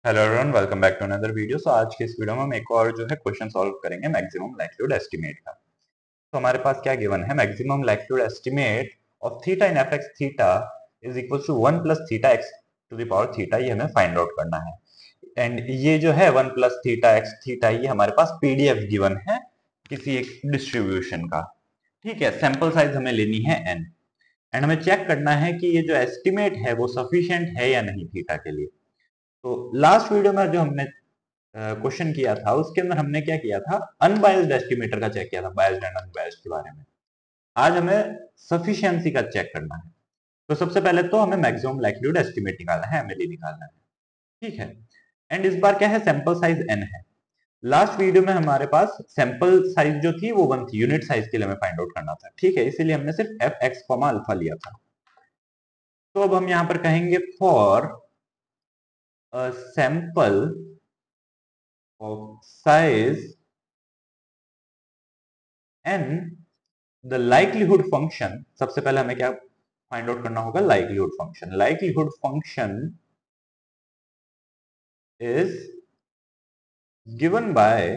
Hello everyone, welcome back to another video. आज के इस वीडियो में हम एक और जो है क्वेश्चन सॉल्व करेंगे मैक्सिमम लाइक्लीहुड एस्टिमेट का। तो हमारे पास क्या गिवन है, maximum likelihood estimate of theta in F X theta is equal to 1 plus theta X to the power theta. ये हमें फाइंड आउट करना है। एंड ये जो है 1 प्लस थीटा एक्स थीटा, ये हमारे पास पीडीएफ गिवन है किसी एक डिस्ट्रीब्यूशन का। ठीक है, सैंपल साइज हमें लेनी है n। एंड हमें चेक करना है कि ये जो एस्टिमेट है वो सफिशिएंट है या नहीं थीटा के लिए। तो लास्ट वीडियो में जो हमने क्वेश्चन किया था उसके अंदर हमने क्या किया था, अनबायस्ड एस्टिमेटर का चेक किया था, बायस्ड एंड अनबायस्ड के बारे में। आज हमें सफिशिएंसी का चेक करना है। तो सबसे पहले तो हमें मैक्सिमम लाइक्लीहुड एस्टिमेट निकालना है, एमएलई निकालना है। ठीक है। एंड इस बार क्या है, सैंपल साइज n है। लास्ट वीडियो में हमारे पास सैंपल साइज जो थी वो 1 थी, यूनिट साइज के लिए हमें फाइंड आउट करना था। ठीक है, इसीलिए हमने सिर्फ एफ एक्स कॉमा अल्फा लिया था। तो अब हम यहां पर कहेंगे for a sample of size n, the likelihood function, सबसे पहले हमें क्या फाइंड आउट करना होगा, likelihood function. Likelihood function is given by,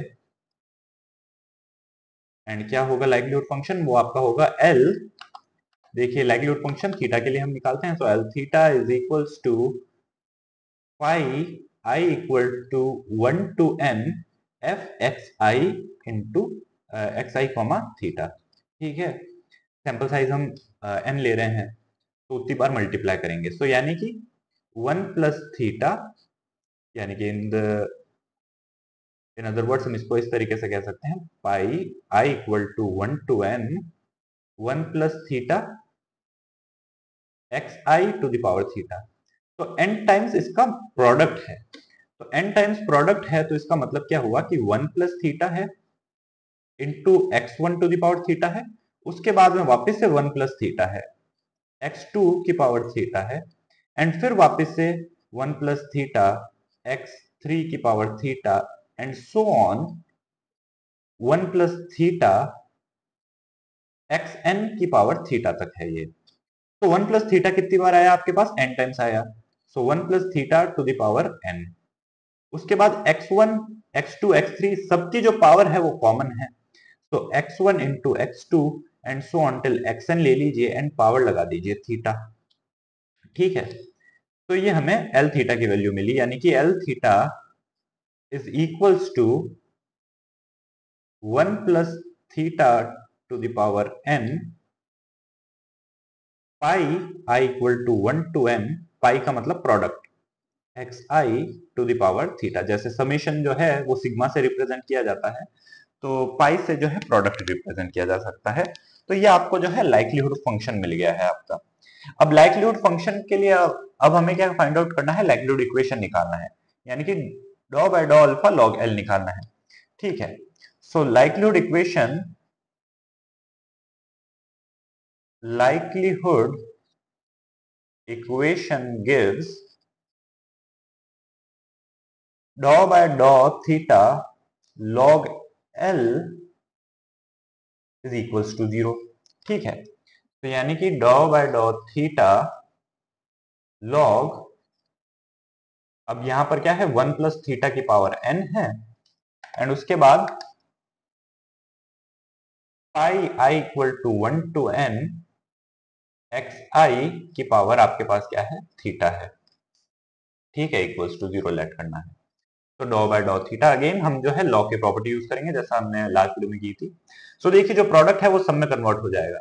and क्या होगा लाइक्लीहुड फंक्शन, वो आपका होगा एल। देखिए लाइक्लीहुड फंक्शन थीटा के लिए हम निकालते हैं, तो L theta is equals to pi I equal to 1 to n F X I into X I comma theta. ठीक है, सैंपल साइज हम n ले रहे हैं तो उतनी बार मल्टीप्लाई करेंगे। सो यानी कि 1 प्लस थीटा, यानी कि इन अदर वर्ड्स हम इसको इस तरीके से कह सकते हैं, pi I equal to 1 to n 1 plus theta x I to the power theta. तो n टाइम्स इसका प्रोडक्ट है। तो n टाइम्स प्रोडक्ट है तो इसका मतलब क्या हुआ कि 1 प्लस थीटा है into x one two the power theta है, उसके बाद में वापस से 1 प्लस थीटा है, x2 की पावर थीटा है, एंड फिर वापस से 1 प्लस थीटा x3 की power theta, and so on 1 plus theta xn की पावर थीटा तक है ये। तो 1 प्लस थीटा कितनी बार आया आपके पास, n टाइम्स आया। सो 1 plus theta to the power n। उसके बाद x1 x2 x3 सबकी जो पावर है वो कॉमन है, तो x1 into x2 and so on till xn ले लीजिए एंड पावर लगा दीजिए थीटा। ठीक है, तो ये हमें एल थीटा की वैल्यू मिली, यानी कि L theta is equals to 1 plus theta to the power n pi I equal to 1 to n, pi का मतलब product, X I to the power theta. जैसे समेशन जो है वो सिग्मा से रिप्रेजेंट किया जाता है, तो पाई से जो है प्रोडक्ट रिप्रेजेंट किया जा सकता है। तो ये आपको जो है लाइक्लीहुड फंक्शन मिल गया है आपका। अब लाइक्लीहुड फंक्शन के लिए अब हमें क्या फाइंड आउट करना है, लाइक्लीहुड इक्वेशन निकालना है, यानी कि डॉ बाय डॉ अल्फा लॉग एल निकालना है। ठीक है, सो लाइक्लीहुड इक्वेशन गिव्स डॉ बाय डॉ theta log L is equals to 0। ठीक है, तो यानी कि डॉ बाय डॉ थीटा लॉग, अब यहां पर क्या है, 1 प्लस थीटा की पावर n है, एंड उसके बाद pi I equal to 1 to n x i की पावर आपके पास क्या है, थीटा है। ठीक है, इक्वल्स टू 0 लेट करना है। तो डॉ बाय डॉ थीटा, अगेन हम जो है लॉ की प्रॉपर्टी यूज करेंगे जैसा हमने लास्ट वीडियो में की थी। सो देखिए जो प्रोडक्ट है वो सब में कन्वर्ट हो जाएगा।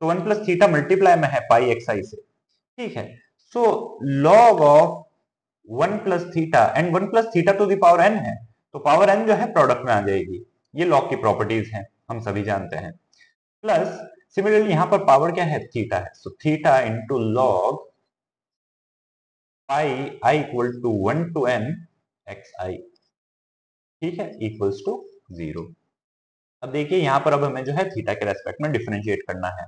तो 1 प्लस थीटा मल्टीप्लाई में है पाई एक्स आई से। ठीक है, so log of 1 plus theta, and 1 plus theta to the power n है, तो पावर n जो है प्रोडक्ट में आ जाएगी। ये लॉग की प्रॉपर्टीज हैं, हम सभी जानते हैं। प्लस सिमिलरली यहां पर पावर क्या है, थीटा है, so theta into log pi I equal to 1 to n x i. ठीक है, इक्वल्स टू 0। अब देखिए यहां पर अब हमें जो है थीटा के रेस्पेक्ट में डिफरेंशिएट करना है।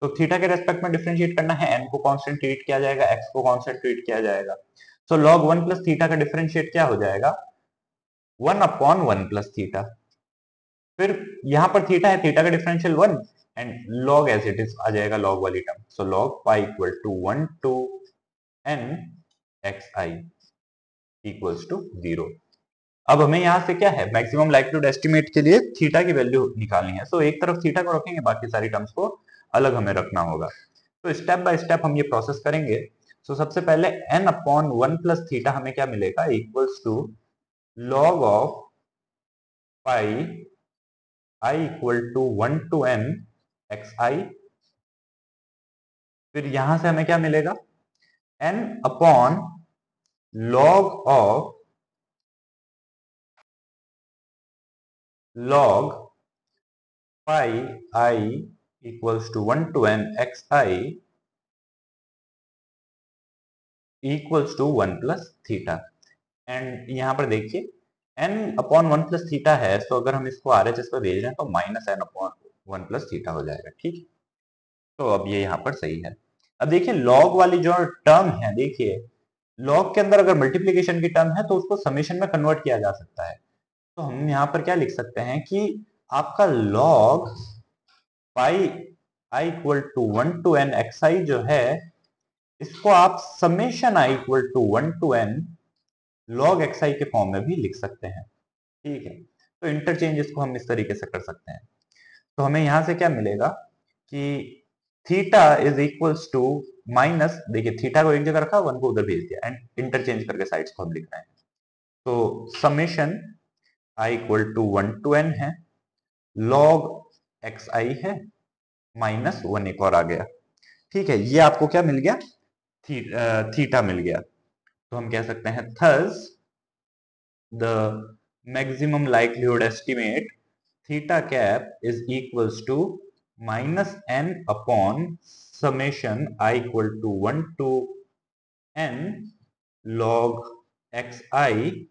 तो थीटा के रेस्पेक्ट में डिफरेंशिएट करना है, n को कांस्टेंट ट्रीट किया जाएगा, x को कांस्टेंट ट्रीट किया जाएगा। सो log 1 प्लस थीटा का डिफरेंशिएट क्या हो जाएगा, 1 अपॉन 1 प्लस थीटा। फिर यहां पर थीटा है, थीटा का differential 1, and log as it is आ जाएगा log वाली term. So log pi equal to 1 to n x i. Equals to 0। अब हमें यहाँ से क्या है, मैक्सिमम लाइक्लीहुड एस्टिमेट के लिए थीटा की वैल्यू निकालनी है। सो एक तरफ थीटा को रखेंगे, बाकी सारी टर्म्स को अलग हमें रखना होगा। तो स्टेप बाय स्टेप हम ये प्रोसेस करेंगे। सो सबसे पहले n अपॉन 1 प्लस थीटा हमें क्या मिलेगा, equals to log of pi i equal to 1 to n xi। फिर यहां से हमें क्या मिलेगा, n upon log pi i equals to 1 to n xi equals to 1 plus theta. And यहाँ पर देखिए n अपॉन 1 प्लस थीटा है, तो अगर हम इसको RHS पर भेज रहे हैं तो minus n upon 1 plus theta हो जाएगा। ठीक, तो अब ये यहाँ पर सही है। अब देखिए लॉग वाली जो टर्म है, देखिए लॉग के अंदर अगर मल्टीप्लीकेशन की टर्म है तो उसको समेशन में कन्वर्ट किया जा सकता है। तो हम यहाँ पर क्या लिख सकते हैं कि आपका log pi i equal to 1 to n xi जो है, इसको आप summation i equal to 1 to n log xi के फॉर्म में भी लिख सकते हैं। ठीक है, तो इंटरचेंज इसको हम इस तरीके से कर सकते हैं। तो हमें यहां से क्या मिलेगा कि theta is equals to minus, देखिए थीटा को एक जगह रखा, 1 को उधर भेज दिया, एंड इंटरचेंज करके साइड्स को हम लिख रहे हैं। तो summation i equal to 1 to n है, log xi है, माइनस 1 एक और आ गया। ठीक है, ये आपको क्या मिल गया, थीटा मिल गया। तो हम कह सकते हैं thus the maximum likelihood estimate theta cap is equals to minus n upon summation I equal to 1 to n log xi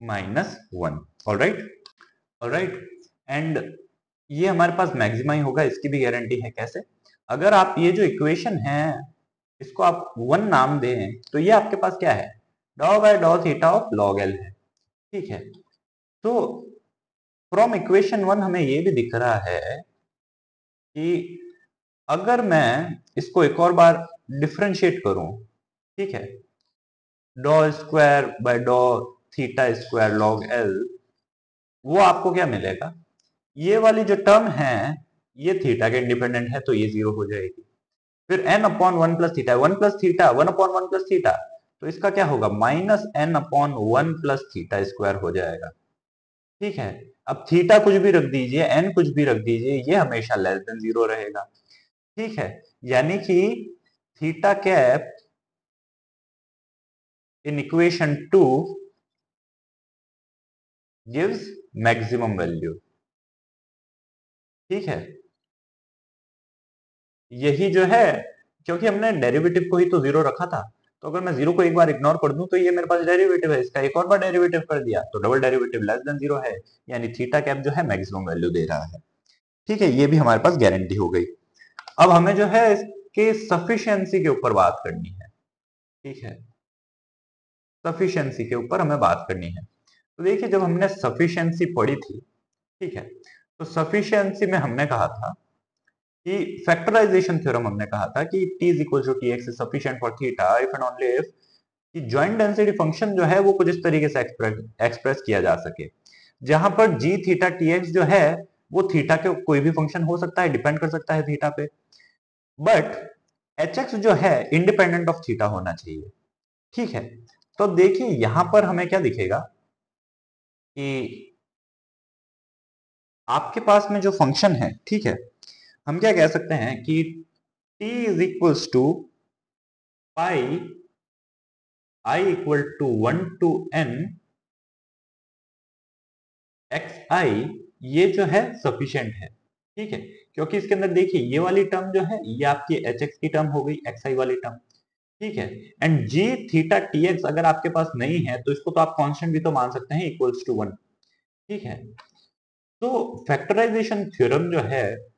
minus 1। All right, and ये हमारे पास मैक्सिमा ही होगा, इसकी भी गारंटी है। कैसे, अगर आप ये जो इक्वेशन है इसको आप 1 नाम दें तो ये आपके पास क्या है, डॉ बाय डॉ थीटा ऑफ लॉग एल है। ठीक है, तो फ्रॉम इक्वेशन 1 हमें ये भी दिख रहा है कि अगर मैं इसको एक और बार डिफरेंशिएट करूं, ठीक है, डॉ स्क्वायर बाय डॉ थीटा स्क्वायर लॉग एल, वो आपको क्या मिलेगा, ये वाली जो टर्म है ये थीटा के इंडिपेंडेंट है तो ये 0 हो जाएगी। फिर n upon 1 plus theta, 1 plus theta 1 upon 1 plus theta, तो इसका क्या होगा, minus n upon 1 plus theta square हो जाएगा। ठीक है, अब थीटा कुछ भी रख दीजिए, n कुछ भी रख दीजिए, ये हमेशा लेस देन 0 रहेगा। ठीक है, यानी कि theta cap in equation 2 gives maximum value. ठीक है, यही जो है, क्योंकि हमने डेरिवेटिव को ही तो 0 रखा था, तो अगर मैं 0 को एक बार इग्नोर कर दूं तो ये मेरे पास डेरिवेटिव है, इसका एक और बार डेरिवेटिव कर दिया तो डबल डेरिवेटिव लेस देन 0 है, यानी थीटा कैप जो है मैक्सिमम वैल्यू दे रहा है। ठीक है, ये भी हमारे पास गारंटी हो गई। अब हमें जो है इसके सफिशिएंसी के ऊपर बात करनी है। ठीक है, सफिशिएंसी के ऊपर हमें बात करनी है। तो देखिए जब हमने सफिशिएंसी पढ़ी थी, ठीक है, तो सफिशिएंसी में हमने कहा था कि फैक्टराइजेशन थ्योरम हमने कहा था कि t is equal to tx is sufficient for theta if and only if कि ज्वाइंट डेंसिटी फंक्शन जो है वो कुछ इस तरीके से एक्सप्रेस किया जा सके, जहां पर g थीटा tx जो है वो थीटा के कोई भी फंक्शन हो सकता है, डिपेंड कर सकता है थीटा पे, बट hx जो है इंडिपेंडेंट ऑफ थीटा होना चाहिए। ठीक है, तो देखिए यहां पर हमें क्या दिखेगा कि आपके पास में जो फंक्शन है, ठीक है, हम क्या कह सकते हैं कि t is equals to pi i equal to 1 to n xi, ये जो है सफिशिएंट है। ठीक है, क्योंकि इसके अंदर देखिए ये वाली टर्म जो है ये आपकी hx की टर्म हो गई, xi वाली टर्म। ठीक है, एंड g थीटा tx अगर आपके पास नहीं है तो इसको तो आप कांस्टेंट भी तो मान सकते हैं, इक्वल्स टू 1। ठीक है, तो फैक्टराइजेशन थ्योरम जो है,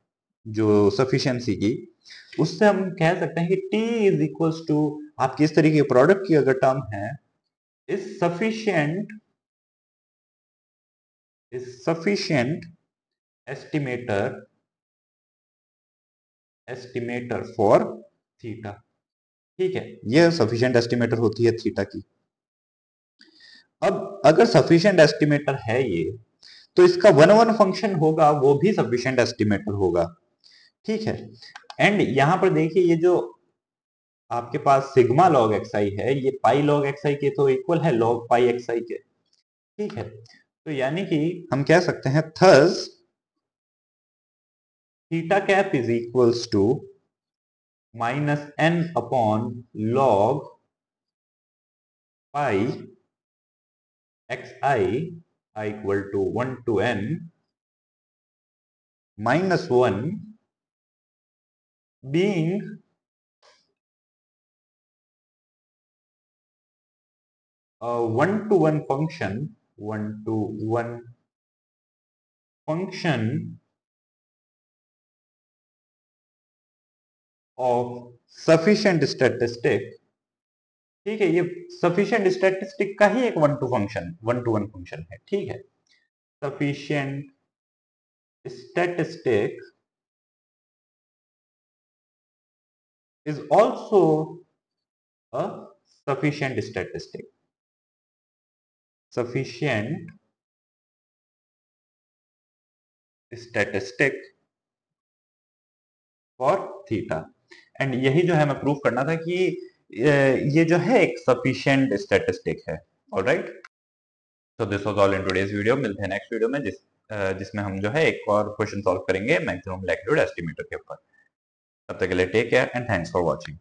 जो सफिशिएंसी की, उससे हम कह सकते हैं कि t इज इक्वल्स टू आपकी इस तरीके के प्रोडक्ट की अगर टर्म है, is sufficient estimator for theta. ठीक है, यह सफिशिएंट एस्टिमेटर होती है थीटा की। अब अगर सफिशिएंट एस्टिमेटर है ये, तो इसका वन वन फंक्शन होगा वो भी सफिशिएंट एस्टिमेटर होगा, ठीक है। एंड यहां पर देखिए ये जो आपके पास सिग्मा लॉग एक्स आई है, ये पाई लॉग एक्स आई के तो इक्वल है लॉग पाई एक्स आई के, ठीक है। तो यानी कि हम कह सकते हैं thus theta cap is equals to minus N upon log pi X I equal to 1 to n minus 1 being a 1-to-1 function of sufficient statistic, ठीक है। ये sufficient statistic का ही एक 1-to-1 फंक्शन है, ठीक है। sufficient statistic is also a sufficient statistic for theta. And यही जो है मैं प्रूव करना था कि ये जो है एक सफिशिएंट स्टैटिस्टिक है। ऑलराइट, तो this was all in today's video. मिलते हैं नेक्स्ट वीडियो में जिसमें हम जो है एक और क्वेश्चन सॉल्व करेंगे मैक्सिमम लाइक्लीहुड एस्टिमेटर के ऊपर। तब तक के लिए take care and thanks for watching.